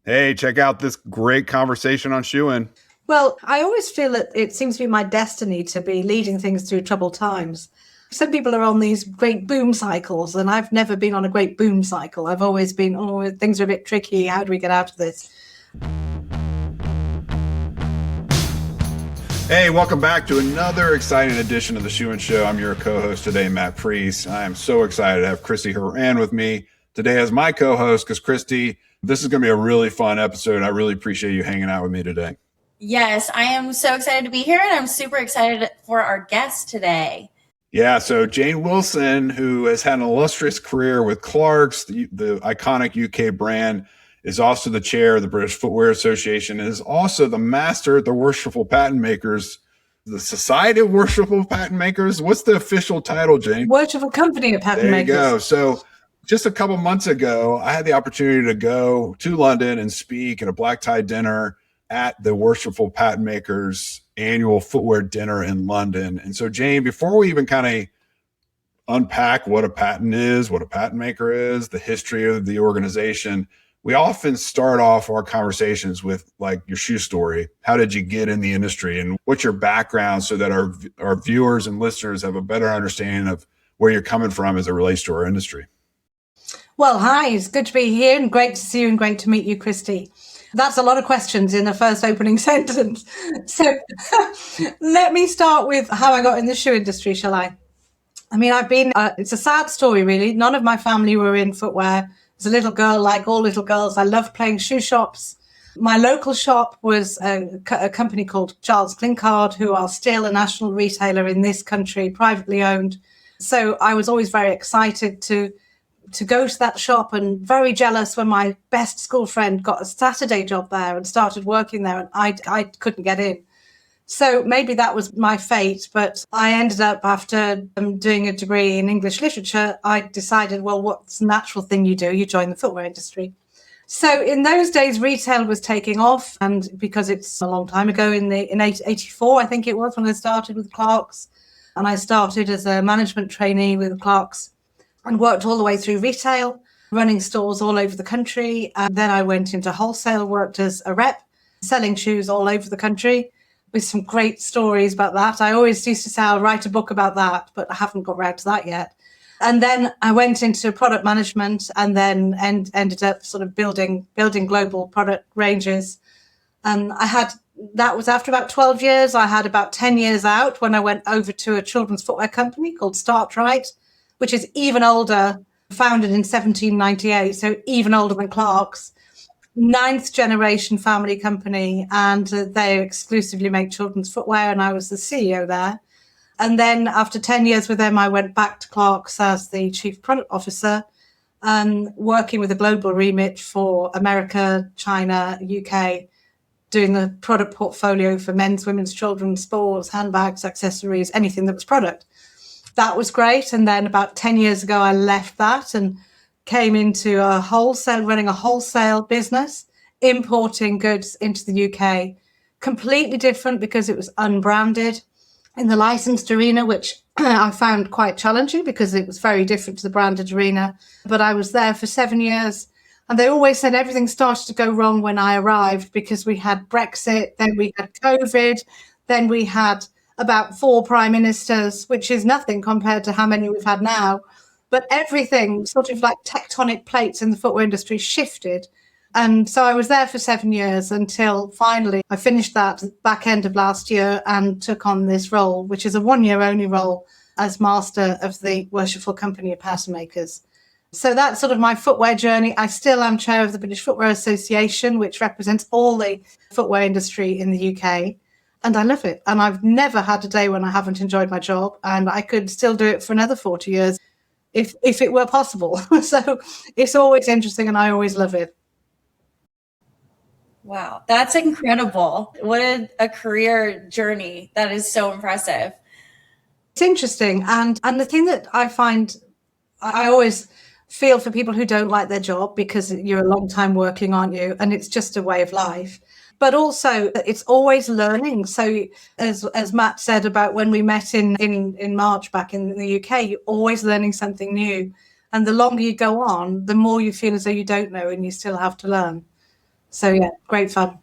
Hey, check out this great conversation on shoeing. Well, I always feel that it seems to be my destiny to be leading things through troubled times. Some people are on these great boom cycles, and I've never been on a great boom cycle. I've always been, oh, things are a bit tricky. How do we get out of this? Hey, welcome back to another exciting edition of the Shoe and Show. I'm your co-host today, Matt Priest. I am so excited to have Christie Horan with me today as my co-host because Christie, this is going to be a really fun episode. I really appreciate you hanging out with me today. Yes, I am so excited to be here, and I'm super excited for our guest today. Yeah, so Jane Wilson, who has had an illustrious career with Clarks, the iconic UK brand, is also the chair of the British Footwear Association, and is also the master at the Worshipful Pattenmakers, the Society of Worshipful Pattenmakers. What's the official title, Jane? Worshipful Company of Pattenmakers. There you go. So just a couple months ago, I had the opportunity to go to London and speak at a black tie dinner at the Worshipful Pattenmakers annual footwear dinner in London. And so, Jane, before we even kind of unpack what a patent is, what a patent maker is, the history of the organization, we often start off our conversations with like your shoe story. How did you get in the industry and what's your background so that our viewers and listeners have a better understanding of where you're coming from as it relates to our industry? Well, hi, it's good to be here and great to see you and great to meet you, Christie. That's a lot of questions in the first opening sentence. So let me start with how I got in the shoe industry, shall I? I mean, it's a sad story, really. None of my family were in footwear. As a little girl, like all little girls, I loved playing shoe shops. My local shop was a company called Charles Clinkard, who are still a national retailer in this country, privately owned. So I was always very excited to go to that shop and very jealous when my best school friend got a Saturday job there and started working there, and I couldn't get in. So maybe that was my fate, but I ended up, after doing a degree in English literature, I decided, well, what's the natural thing you do? You join the footwear industry. So in those days, retail was taking off, and because it's a long time ago, in 84, I think it was, when I started with Clarks, and I started as a management trainee with Clarks and worked all the way through retail, running stores all over the country. And then I went into wholesale, worked as a rep, selling shoes all over the country, with some great stories about that. I always used to say I'll write a book about that, but I haven't got around to that yet. And then I went into product management and then ended up sort of building global product ranges. And that was after about 12 years. I had about 10 years out when I went over to a children's footwear company called Startright, which is even older, founded in 1798, so even older than Clarks. 9th generation family company, and they exclusively make children's footwear, and I was the CEO there. And then after 10 years with them, I went back to Clarks as the chief product officer, working with a global remit for America, China, UK, doing the product portfolio for men's, women's, children's, sports, handbags, accessories, anything that was product. That was great. And then about 10 years ago, I left that and came into running a wholesale business, importing goods into the UK. Completely different because it was unbranded in the licensed arena, which I found quite challenging because it was very different to the branded arena. But I was there for 7 years, and they always said everything started to go wrong when I arrived because we had Brexit, then we had COVID, then we had about 4 prime ministers, which is nothing compared to how many we've had now. But everything, sort of like tectonic plates in the footwear industry, shifted. And so I was there for 7 years until finally I finished that back end of last year and took on this role, which is a 1-year only role as master of the Worshipful Company of Pattenmakers. So that's sort of my footwear journey. I still am chair of the British Footwear Association, which represents all the footwear industry in the UK. And I love it. And I've never had a day when I haven't enjoyed my job. And I could still do it for another 40 years. If it were possible. So it's always interesting and I always love it. Wow, that's incredible. What a career journey. That is so impressive. It's interesting. And the thing that I find, I always feel for people who don't like their job because you're a long time working, aren't you? And it's just a way of life. But also it's always learning. So as Matt said about when we met in March back in the UK, you're always learning something new. And the longer you go on, the more you feel as though you don't know and you still have to learn. So yeah, great fun.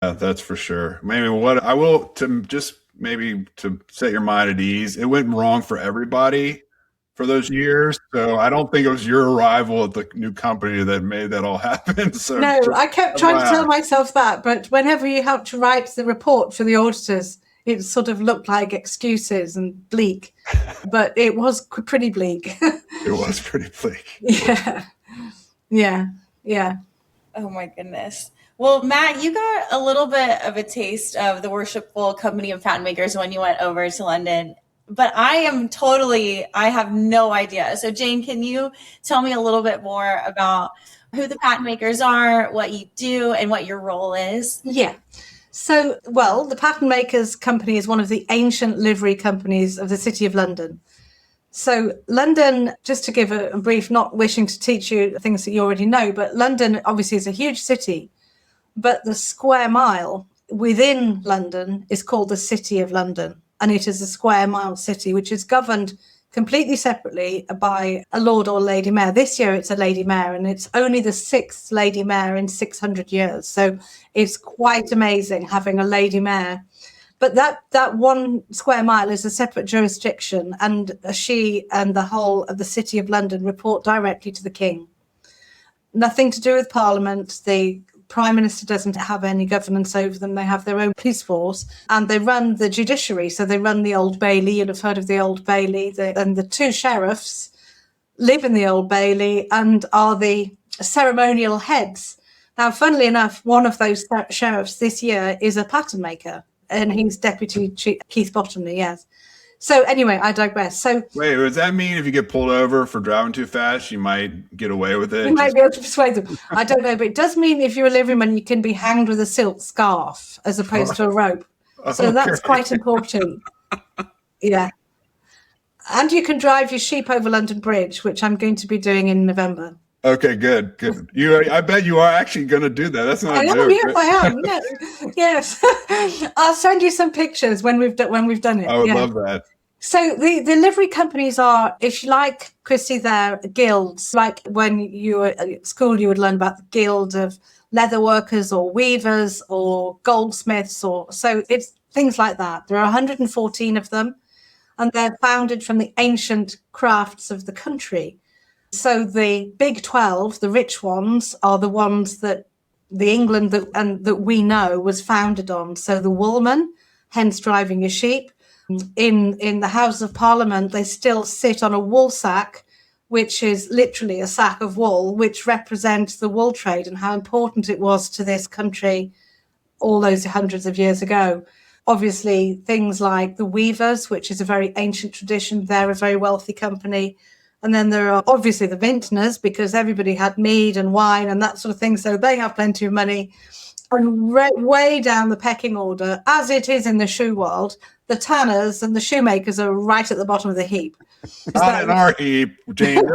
That's for sure. Maybe what I will to just maybe to set your mind at ease, it went wrong for everybody for those years. So I don't think it was your arrival at the new company that made that all happen. So No, I kept trying to tell myself that, but whenever you helped to write the report for the auditors, it sort of looked like excuses and bleak, but it was pretty bleak. It was pretty bleak. Yeah. Oh my goodness. Well, Matt, you got a little bit of a taste of the Worshipful Company of Pattenmakers when you went over to London, but I have no idea. So Jane, can you tell me a little bit more about who the Pattenmakers are, what you do, and what your role is? Yeah. So, well, the Pattenmakers Company is one of the ancient livery companies of the City of London. So London, just to give a brief, not wishing to teach you things that you already know, but London obviously is a huge city, but the square mile within London is called the City of London. And it is a square mile city, which is governed completely separately by a Lord or Lady Mayor. This year it's a Lady Mayor, and it's only the 6th Lady Mayor in 600 years. So it's quite amazing having a Lady Mayor. But that 1 square mile is a separate jurisdiction, and she and the whole of the City of London report directly to the King. Nothing to do with Parliament. The Prime Minister doesn't have any governance over them. They have their own police force, and they run the judiciary. So they run the Old Bailey. You'll have heard of the Old Bailey. And the 2 sheriffs live in the Old Bailey and are the ceremonial heads. Now, funnily enough, one of those sheriffs this year is a pattern maker, and he's Deputy Keith Bottomley, yes. So anyway, I digress. So wait, does that mean if you get pulled over for driving too fast, you might get away with it? You might be able to persuade them. I don't know, but it does mean if you're a liveryman, you can be hanged with a silk scarf as opposed to a rope. So that's quite important. Yeah. And you can drive your sheep over London Bridge, which I'm going to be doing in November. Okay, good. I bet you are actually going to do that. That's not a joke. Yes, I am. Yes. I'll send you some pictures when we've done it. I would love that. So the livery companies are, if you like, Christy, they're guilds. Like when you were at school, you would learn about the guild of leather workers or weavers or goldsmiths, so it's things like that. There are 114 of them, and they're founded from the ancient crafts of the country. So the big 12, the rich ones, are the ones that the England that we know was founded on. So the woolman, hence driving your sheep. In the House of Parliament, they still sit on a wool sack, which is literally a sack of wool, which represents the wool trade and how important it was to this country all those hundreds of years ago. Obviously, things like the weavers, which is a very ancient tradition, they're a very wealthy company. And then there are obviously the vintners, because everybody had mead and wine and that sort of thing, so they have plenty of money. And way down the pecking order, as it is in the shoe world, the tanners and the shoemakers are right at the bottom of the heap. Not in our heap, Jane.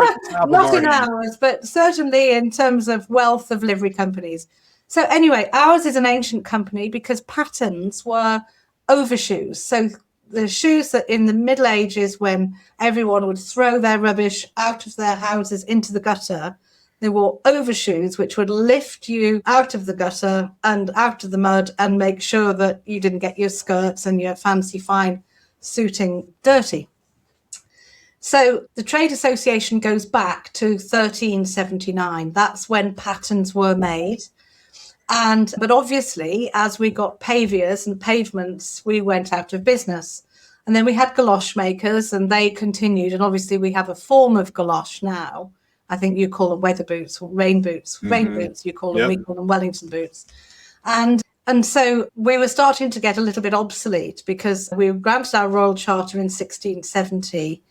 Not in ours, but certainly in terms of wealth of livery companies. So anyway, ours is an ancient company because pattens were overshoes. So the shoes that in the Middle Ages, when everyone would throw their rubbish out of their houses into the gutter, they wore overshoes, which would lift you out of the gutter and out of the mud and make sure that you didn't get your skirts and your fancy fine suiting dirty. So the trade association goes back to 1379. That's when patterns were made. But obviously, as we got paviers and pavements, we went out of business. And then we had galosh makers, and they continued. And obviously, we have a form of galosh now. I think you call them weather boots or rain boots. Mm-hmm. Rain boots, you call them. Yep. We call them Wellington boots. And so we were starting to get a little bit obsolete because we were granted our royal charter in 1670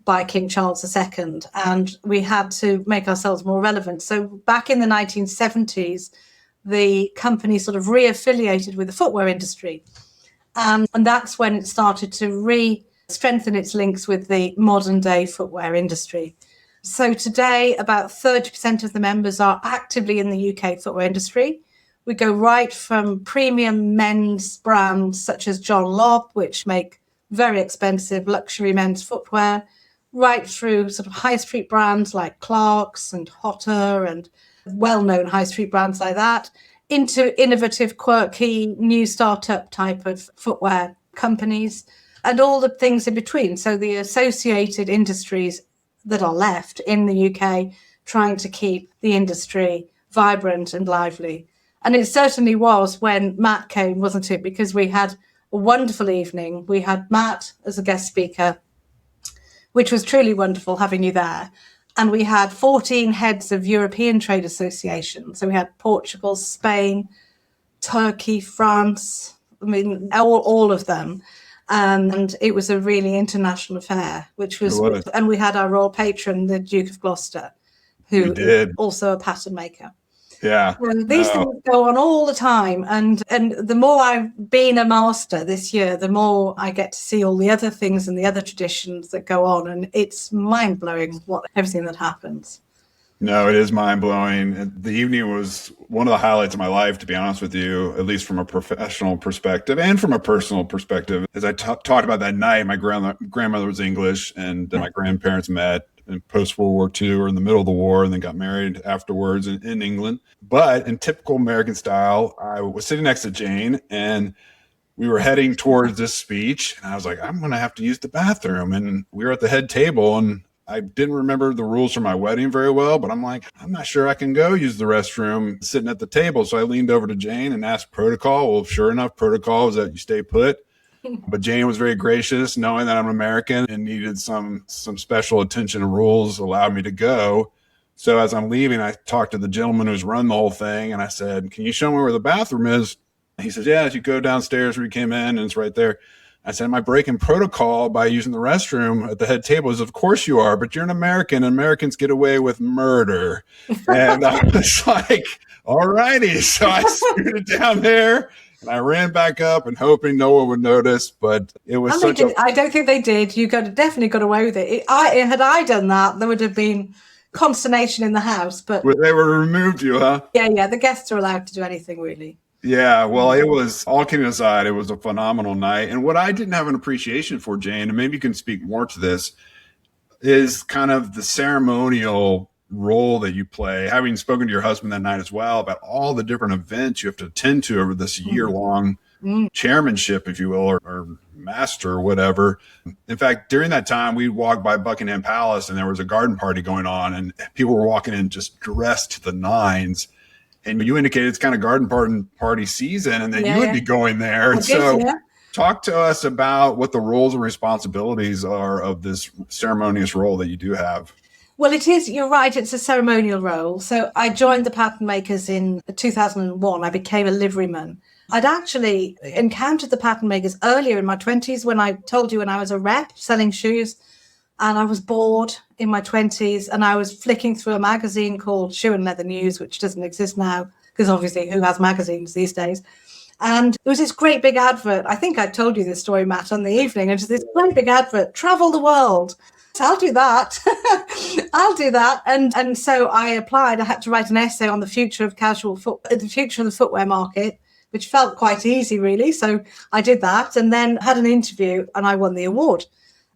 by King Charles II, and we had to make ourselves more relevant. So back in the 1970s, the company sort of re-affiliated with the footwear industry. And that's when it started to re-strengthen its links with the modern day footwear industry. So today, about 30% of the members are actively in the UK footwear industry. We go right from premium men's brands such as John Lobb, which make very expensive luxury men's footwear, right through sort of high street brands like Clark's and Hotter and well-known high street brands like that, into innovative, quirky, new startup type of footwear companies, and all the things in between. So the associated industries that are left in the UK trying to keep the industry vibrant and lively. And it certainly was when Matt came, wasn't it? Because we had a wonderful evening. We had Matt as a guest speaker, which was truly wonderful having you there. And we had 14 heads of European trade associations. So we had Portugal, Spain, Turkey, France, I mean, all of them. And it was a really international affair, which was, and we had our royal patron, the Duke of Gloucester, who is also a pattern maker. Yeah. And these things go on all the time. And the more I've been a master this year, the more I get to see all the other things and the other traditions that go on. And it's mind blowing everything that happens. No, it is mind blowing. The evening was one of the highlights of my life, to be honest with you, at least from a professional perspective and from a personal perspective. As I talked about that night, my grandmother was English, and my grandparents met in post-World War II or in the middle of the war, and then got married afterwards in England. But in typical American style, I was sitting next to Jane, and we were heading towards this speech, and I was like, I'm going to have to use the bathroom. And we were at the head table, and I didn't remember the rules for my wedding very well, but I'm like, I'm not sure I can go use the restroom sitting at the table. So I leaned over to Jane and asked protocol. Well, sure enough, protocol was that you stay put. But Jane was very gracious, knowing that I'm American and needed some special attention and rules allowed me to go. So as I'm leaving, I talked to the gentleman who's run the whole thing, and I said, can you show me where the bathroom is? And he says, yeah, as you go downstairs where you came in, and it's right there. I said, am I breaking protocol by using the restroom at the head table? He says, of course you are, but you're an American, and Americans get away with murder. And I was like, all righty. So I scooted down there, and I ran back up and hoping no one would notice, but it was I don't think they did. You definitely got away with it. Had I done that, there would have been consternation in the house. But they were removed you, huh? Yeah. The guests are allowed to do anything, really. Yeah, well, it was, all kidding aside, it was a phenomenal night. And what I didn't have an appreciation for, Jane, and maybe you can speak more to this, is kind of the ceremonial role that you play, having spoken to your husband that night as well about all the different events you have to attend to over this year-long chairmanship, if you will, or master or whatever. In fact, during that time, we walked by Buckingham Palace, and there was a garden party going on, and people were walking in just dressed to the nines. And you indicated it's kind of garden party season, and that you would be going there. And so talk to us about what the roles and responsibilities are of this ceremonious role that you do have. Well, it is, you're right, it's a ceremonial role. So I joined the Pattenmakers in 2001. I became a liveryman. I'd actually encountered the Pattenmakers earlier in my 20s when I told you when I was a rep selling shoes. And I was bored in my 20s, and I was flicking through a magazine called Shoe and Leather News, which doesn't exist now, because obviously who has magazines these days? And there was this great big advert. I think I told you this story, Matt, on the evening. It's this great big advert, travel the world. So I'll do that. I'll do that. And so I applied. I had to write an essay on the future of the future of the footwear market, which felt quite easy, really. So I did that, and then had an interview, and I won the award.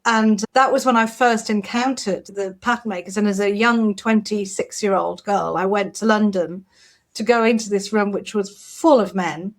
And that was when I first encountered the Pattenmakers. And as a young 26-year-old girl, I went to London to go into this room, which was full of men.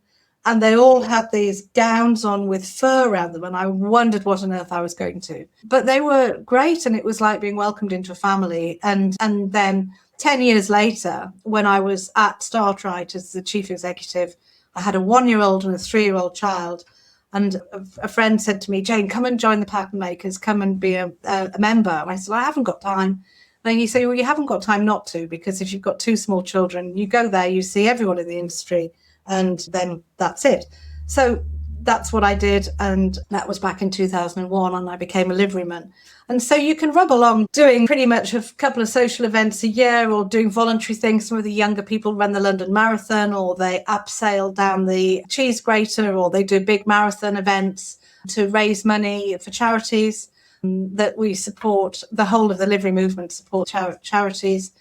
And they all had these gowns on with fur around them. And I wondered what on earth I was going to. But they were great. And it was like being welcomed into a family. And then 10 years later, when I was at Startrite as the chief executive, I had a 1-year-old and a 3-year-old child. And a friend said to me, Jane, come and join the Pattenmakers, come and be a member. And I said, I haven't got time. And he said, well, you haven't got time not to, because if you've got 2 small children, you go there, you see everyone in the industry, and then that's it. So that's what I did. And that was back in 2001, and I became a liveryman. And so you can rub along doing pretty much a couple of social events a year, or doing voluntary things. Some of the younger people run the London Marathon, or they abseil down the cheese grater, or they do big marathon events to raise money for charities that we support. The whole of the livery movement support charities.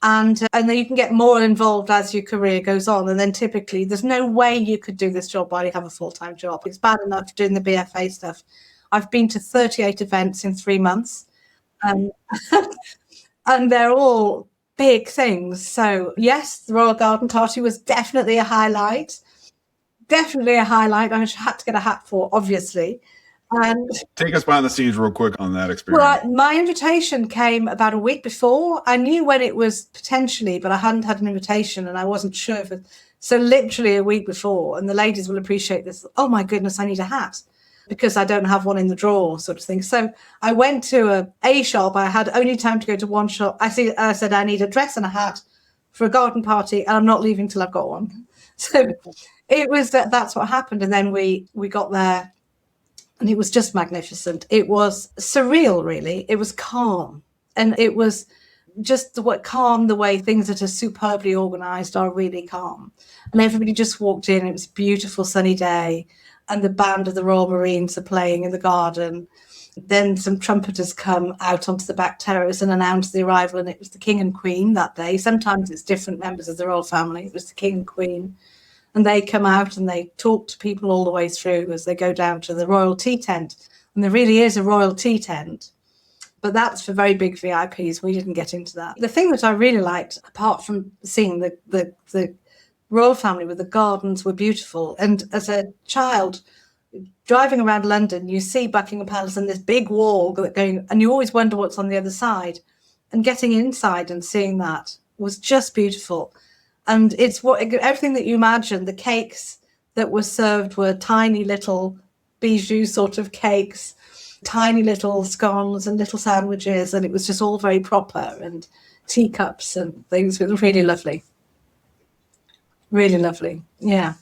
And then you can get more involved as your career goes on. And then typically there's no way you could do this job while you have a full-time job. It's bad enough doing the BFA stuff. I've been to 38 events in 3 months, and they're all big things. So yes, the Royal Garden Party was definitely a highlight. Definitely a highlight. I had to get a hat for, obviously. And Take us behind the scenes real quick on that experience. well, my invitation came about a week before. I knew when it was potentially, but I hadn't had an invitation and I wasn't sure if it. So literally a week before, and the ladies will appreciate this. Oh my goodness, I need a hat because I don't have one in the drawer, sort of thing. So I went to a shop. I had only time to go to one shop. I said, I need a dress and a hat for a garden party, and I'm not leaving till I've got one. So it was that's what happened. And then we got there. And it was just magnificent. It was surreal, really. It was calm. And it was just calm, the way things that are superbly organized are really calm. And everybody just walked in. It was a beautiful sunny day. And the band of the Royal Marines are playing in the garden. Then some trumpeters come out onto the back terrace and announce the arrival. And it was the King and Queen that day. Sometimes it's different members of the royal family. It was the King and Queen. And they come out and they talk to people all the way through as they go down to the royal tea tent. And there really is a royal tea tent, but that's for very big VIPs. We didn't get into that. The thing that I really liked, apart from seeing the royal family with the gardens were beautiful. And as a child driving around London, you see Buckingham Palace and this big wall going, and you always wonder what's on the other side. And getting inside and seeing that was just beautiful. And it's everything that you imagine. The cakes that were served were tiny little bijou sort of cakes, tiny little scones and little sandwiches. And it was just all very proper, and teacups and things. It was really lovely. Really lovely. Yeah.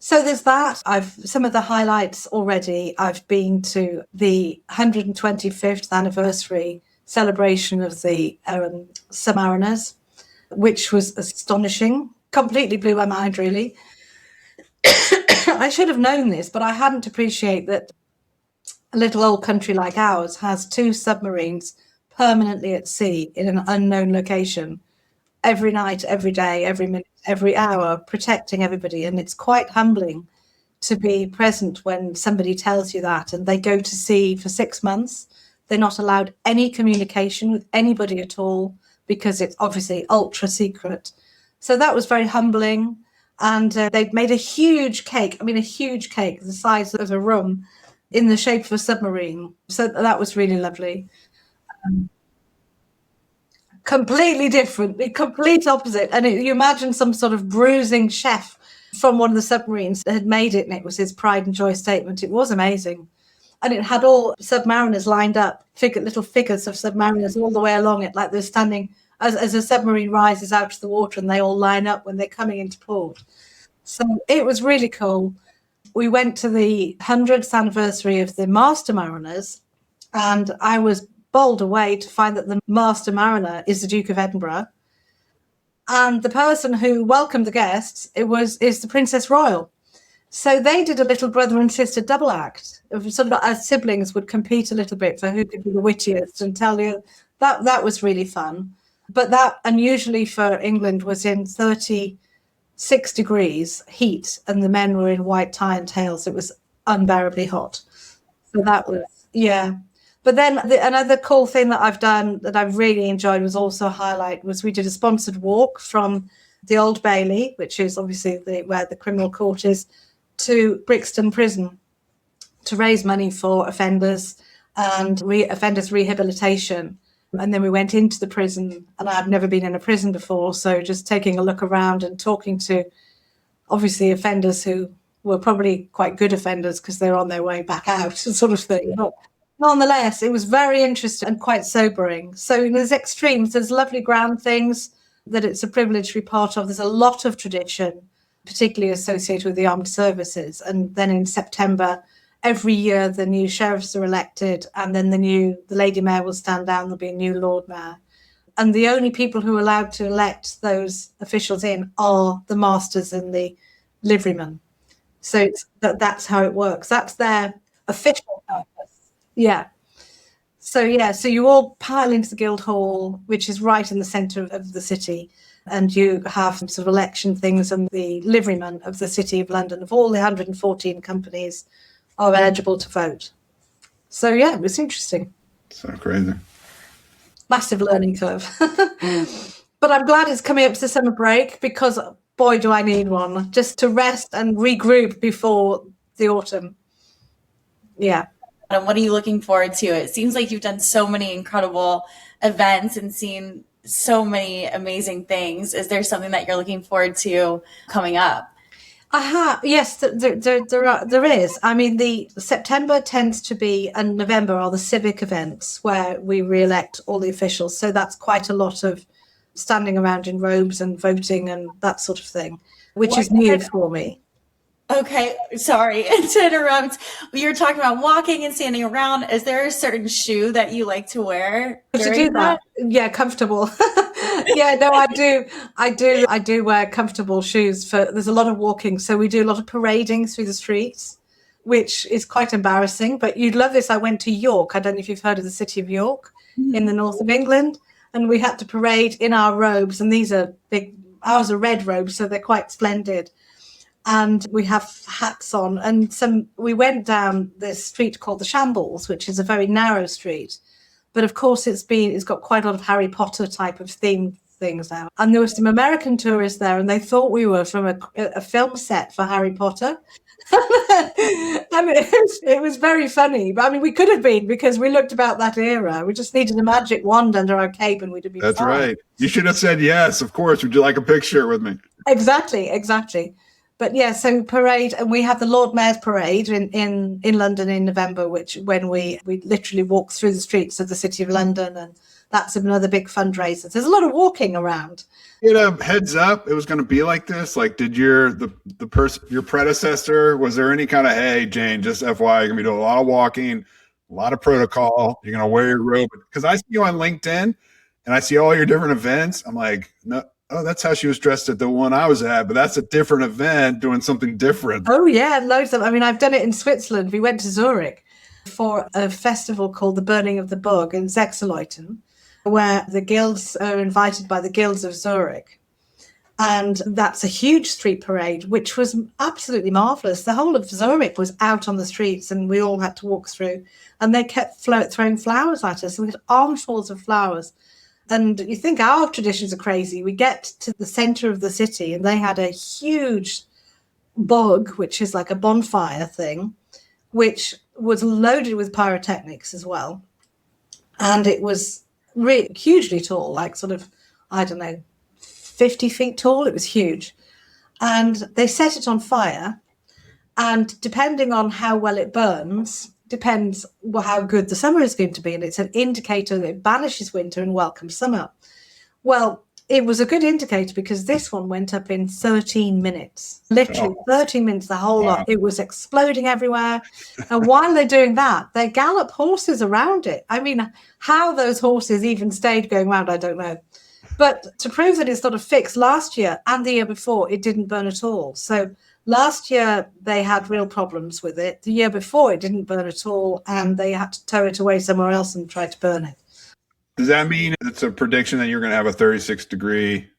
So there's that. Some of the highlights already. I've been to the 125th anniversary celebration of the Submariners, which was astonishing. Completely blew my mind, really. I should have known this, but I hadn't appreciated that a little old country like ours has 2 submarines permanently at sea in an unknown location every night, every day, every minute, every hour, protecting everybody. And it's quite humbling to be present when somebody tells you that. And they go to sea for 6 months. They're not allowed any communication with anybody at all, because it's obviously ultra secret. So that was very humbling. And they'd made a huge cake, a huge cake, the size of a room, in the shape of a submarine. So that was really lovely. Completely different, the complete opposite. And you imagine some sort of bruising chef from one of the submarines that had made it, and it was his pride and joy statement. It was amazing. And it had all submariners lined up, little figures of submariners all the way along it, like they're standing as a submarine rises out of the water, and they all line up when they're coming into port. So it was really cool. We went to the 100th anniversary of the Master Mariners, and I was bowled away to find that the Master Mariner is the Duke of Edinburgh. And the person who welcomed the guests is the Princess Royal. So they did a little brother and sister double act. Sort of as siblings would compete a little bit for who could be the wittiest, and tell you that was really fun. But that unusually for England was in 36 degrees heat, and the men were in white tie and tails. It was unbearably hot. So that was, yeah. But then another cool thing that I've done that I've really enjoyed was also a highlight was we did a sponsored walk from the Old Bailey, which is obviously where the criminal court is, to Brixton Prison to raise money for offenders and offenders rehabilitation. And then we went into the prison, and I've never been in a prison before. So just taking a look around and talking to obviously offenders who were probably quite good offenders because they're on their way back out, sort of thing. But nonetheless, it was very interesting and quite sobering. So there's extremes. There's lovely grand things that it's a privilege to be part of. There's a lot of tradition, particularly associated with the armed services. And then in September, every year the new sheriffs are elected, and then the Lady Mayor will stand down. There'll be a new Lord Mayor. And the only people who are allowed to elect those officials in are the masters and the liverymen. So that's how it works. That's their official purpose. Yeah. So you all pile into the Guildhall, which is right in the centre of the city. And you have some sort of election things, and the liverymen of the City of London, of all the 114 companies, are eligible to vote. So, yeah, it was interesting. So crazy. Massive learning curve. But I'm glad it's coming up to summer break because, boy, do I need one just to rest and regroup before the autumn. Yeah. And what are you looking forward to? It seems like you've done so many incredible events and seen so many amazing things. Is there something that you're looking forward to coming up? Yes, there is. I mean, the September tends to be, and November are the civic events where we re-elect all the officials. So that's quite a lot of standing around in robes and voting and that sort of thing, which is new for me. Okay, sorry to interrupt. You're talking about walking and standing around. Is there a certain shoe that you like to wear To do that? Yeah, comfortable. Yeah, no, I do wear comfortable shoes there's a lot of walking. So we do a lot of parading through the streets, which is quite embarrassing, but you'd love this. I went to York. I don't know if you've heard of the city of York in the north of England, and we had to parade in our robes, and these are big, ours are red robes, so they're quite splendid. And we have hats on, and we went down this street called the Shambles, which is a very narrow street. But of course, it's got quite a lot of Harry Potter type of themed things now. And there were some American tourists there, and they thought we were from a film set for Harry Potter. I mean, it was very funny. But I mean, we could have been because we looked about that era. We just needed a magic wand under our cape, and we'd have been That's fine. right. You should have said yes. Of course. Would you like a picture with me? Exactly. But yeah, so parade, and we have the Lord Mayor's Parade in London in November, when we literally walk through the streets of the City of London, and that's another big fundraiser. There's a lot of walking around. You know, heads up, it was going to be like this. Like, did your predecessor, was there any kind of, hey, Jane, just FYI, you're going to be doing a lot of walking, a lot of protocol. You're going to wear your robe. Because I see you on LinkedIn and I see all your different events. I'm like, no. Oh, that's how she was dressed at the one I was at, but that's a different event doing something different. Oh, yeah, loads of. I mean, I've done it in Switzerland. We went to Zurich for a festival called the Burning of the Bug in Sechsleuten, where the guilds are invited by the guilds of Zurich. And that's a huge street parade, which was absolutely marvelous. The whole of Zurich was out on the streets, and we all had to walk through. And they kept throwing flowers at us. And we had armfuls of flowers. And you think our traditions are crazy. We get to the center of the city, and they had a huge bug, which is like a bonfire thing, which was loaded with pyrotechnics as well. And it was really hugely tall, like sort of, I don't know, 50 feet tall. It was huge. And they set it on fire. And depending on how well it burns, depends how good the summer is going to be. And it's an indicator that it banishes winter and welcomes summer. Well, it was a good indicator because this one went up in 13 minutes. Literally 13 minutes, the whole lot. It was exploding everywhere. And while they're doing that, they gallop horses around it. I mean, how those horses even stayed going around, I don't know. But to prove that it's not a fix, last year and the year before, it didn't burn at all. So last year, they had real problems with it. The year before, it didn't burn at all, and they had to tow it away somewhere else and try to burn it. Does that mean it's a prediction that you're going to have a 36-degree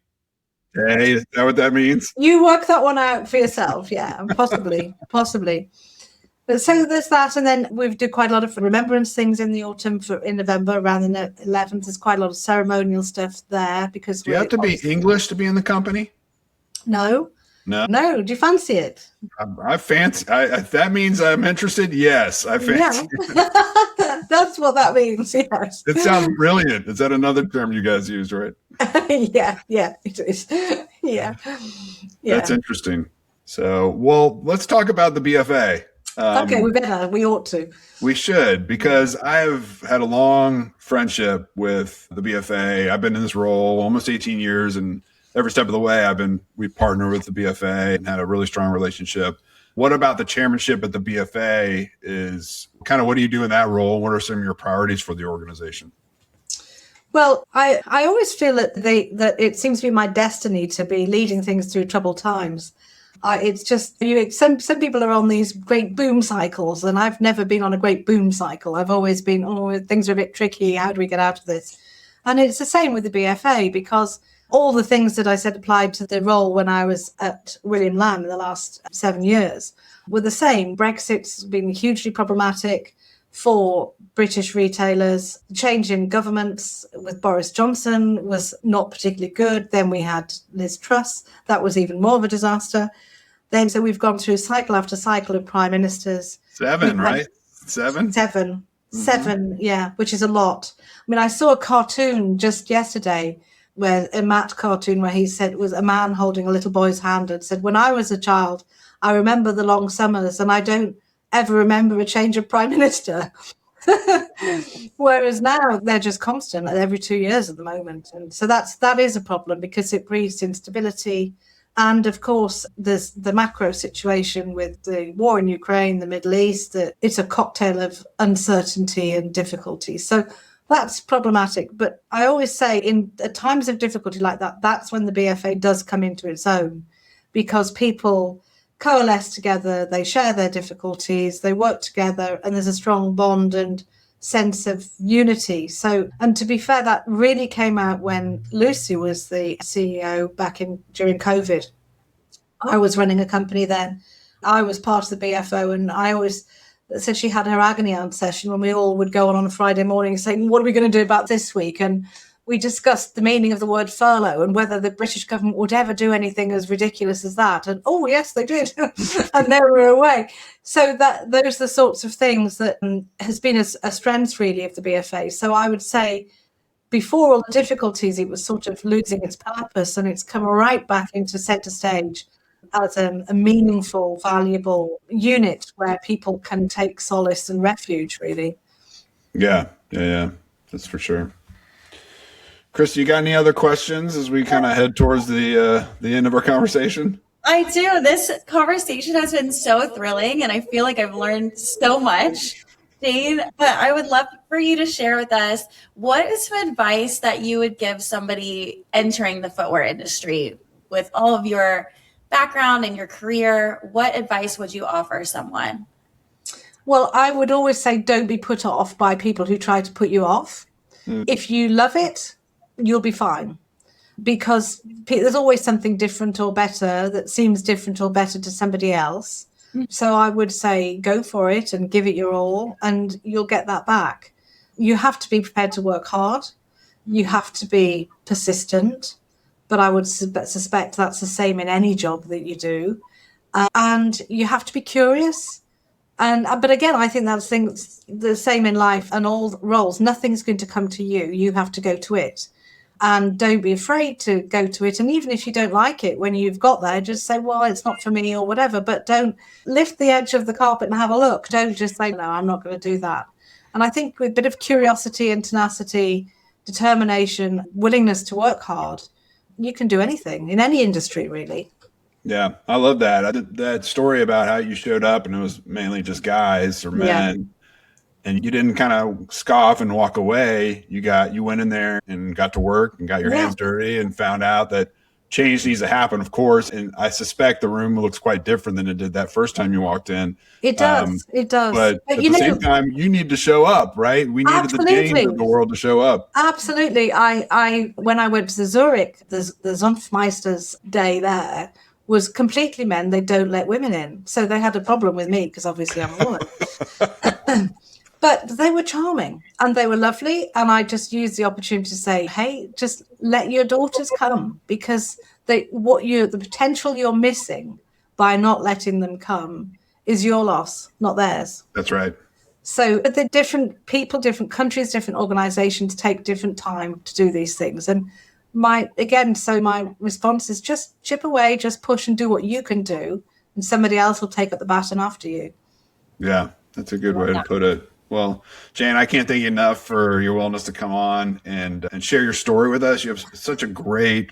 day? Is that what that means? You work that one out for yourself, yeah, possibly. But so there's that, and then we do quite a lot of remembrance things in the autumn in November, around the 11th. There's quite a lot of ceremonial stuff there because. Do you have to be English to be in the company? No. Do you fancy it? I fancy. That means I'm interested. Yes, I fancy. Yeah. That's what that means. Yes. It sounds brilliant. Is that another term you guys use, right? Yeah, it is. Yeah. That's interesting. So, well, let's talk about the BFA. Okay, we ought to. We should, because I've had a long friendship with the BFA. I've been in this role almost 18 years, and every step of the way, we partner with the BFA and had a really strong relationship. What about the chairmanship at the BFA is kind of, what do you do in that role? What are some of your priorities for the organization? Well, I always feel that it seems to be my destiny to be leading things through troubled times. It's just, some people are on these great boom cycles, and I've never been on a great boom cycle. I've always been, things are a bit tricky. How do we get out of this? And it's the same with the BFA, because all the things that I said applied to the role when I was at William Lamb in the last 7 years were the same. Brexit's been hugely problematic. for British retailers. Change in governments with Boris Johnson was not particularly good. Then we had Liz Truss. That was even more of a disaster. Then, so we've gone through cycle after cycle of prime ministers. Seven, right? Seven? Seven, yeah, which is a lot. I mean, I saw a cartoon just yesterday, where a Matt cartoon where he said it was a man holding a little boy's hand and said, when I was a child, I remember the long summers and I don't ever remember a change of prime minister. Whereas now they're just constant every 2 years at the moment. And so that is a problem because it breeds instability. And of course, there's the macro situation with the war in Ukraine, the Middle East, that it's a cocktail of uncertainty and difficulty. So that's problematic. But I always say at times of difficulty like that, that's when the BFA does come into its own, because people coalesce together, they share their difficulties, they work together, and there's a strong bond and sense of unity. So, and to be fair, that really came out when Lucy was the CEO during COVID. I was running a company then. I was part of the BFO, and I always said she had her agony aunt session when we all would go on a Friday morning saying, what are we going to do about this week? And we discussed the meaning of the word furlough and whether the British government would ever do anything as ridiculous as that. And oh, yes, they did. And they were away. So those are the sorts of things that has been a strength, really, of the BFA. So I would say before all the difficulties, it was sort of losing its purpose, and it's come right back into centre stage as a meaningful, valuable unit where people can take solace and refuge, really. Yeah, that's for sure. Chris, you got any other questions as we kind of head towards the end of our conversation? I do. This conversation has been so thrilling, and I feel like I've learned so much, Jane. But I would love for you to share with us, what is some advice that you would give somebody entering the footwear industry with all of your background and your career? What advice would you offer someone? Well, I would always say don't be put off by people who try to put you off. If you love it, you'll be fine, because there's always something different or better that seems different or better to somebody else. So I would say go for it and give it your all, and you'll get that back. You have to be prepared to work hard. You have to be persistent, but I would suspect that's the same in any job that you do. And you have to be curious. But again, I think that's the same in life and all roles. Nothing's going to come to you. You have to go to it. And don't be afraid to go to it. And even if you don't like it, when you've got there, just say, well, it's not for me or whatever. But don't lift the edge of the carpet and have a look. Don't just say, no, I'm not going to do that. And I think with a bit of curiosity and tenacity, determination, willingness to work hard, you can do anything in any industry, really. Yeah, I love that. I did that story about how you showed up and it was mainly just guys or men, and you didn't kind of scoff and walk away. You went in there and got to work and got your hands dirty and found out that change needs to happen, of course. And I suspect the room looks quite different than it did that first time you walked in. It does. It does. But at the same time, you need to show up, right? We needed the Janes of the world to show up. Absolutely. I when I went to Zurich, the Zunftmeister's day there was completely men. They don't let women in. So they had a problem with me because obviously I'm a woman. But they were charming and they were lovely. And I just used the opportunity to say, hey, just let your daughters come, because the potential you're missing by not letting them come is your loss, not theirs. That's right. So the different people, different countries, different organizations take different time to do these things. And my response is just chip away, just push and do what you can do. And somebody else will take up the baton after you. Yeah, that's a good way to put it. Well, Jane, I can't thank you enough for your willingness to come on and share your story with us. You have such a great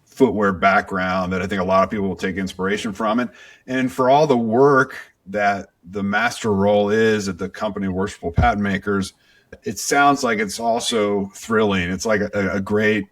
footwear background that I think a lot of people will take inspiration from it. And for all the work that the master role is at the company Worshipful Pattenmakers, it sounds like it's also thrilling. It's like a great,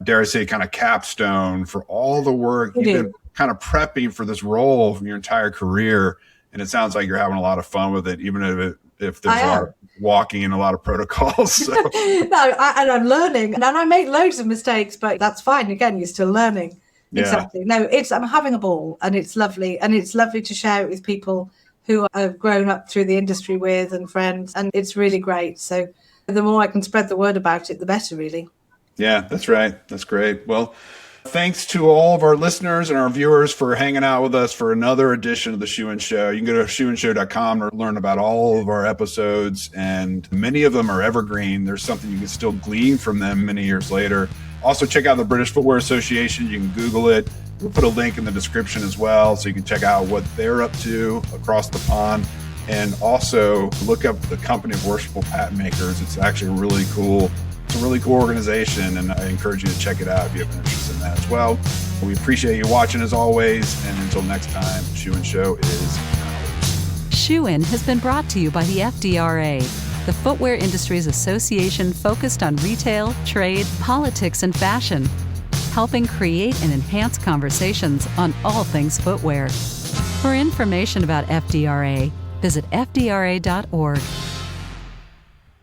dare I say, kind of capstone for all the work you've been kind of prepping for this role from your entire career. And it sounds like you're having a lot of fun with it, even if there's a lot of walking and a lot of protocols. So. And I'm learning, and I make loads of mistakes, but that's fine. Again, you're still learning. Yeah. Exactly. No, I'm having a ball, and it's lovely. And it's lovely to share it with people who I've grown up through the industry with and friends, and it's really great. So the more I can spread the word about it, the better, really. Yeah, that's right. That's great. Well, thanks to all of our listeners and our viewers for hanging out with us for another edition of the Shoe and Show. You can go to shoeandshow.com to learn about all of our episodes, and many of them are evergreen. There's something you can still glean from them many years later. Also, check out the British Footwear Association. You can Google it. We'll put a link in the description as well, so you can check out what they're up to across the pond. And also look up the Company of Worshipful Pattenmakers. It's actually really cool. It's a really cool organization, and I encourage you to check it out if you have an interest in that as well. We appreciate you watching as always, and until next time, Shoe and Show is ours. Shoe In has been brought to you by the FDRA, the Footwear Industries Association focused on retail, trade, politics, and fashion, helping create and enhance conversations on all things footwear. For information about FDRA, visit fdra.org.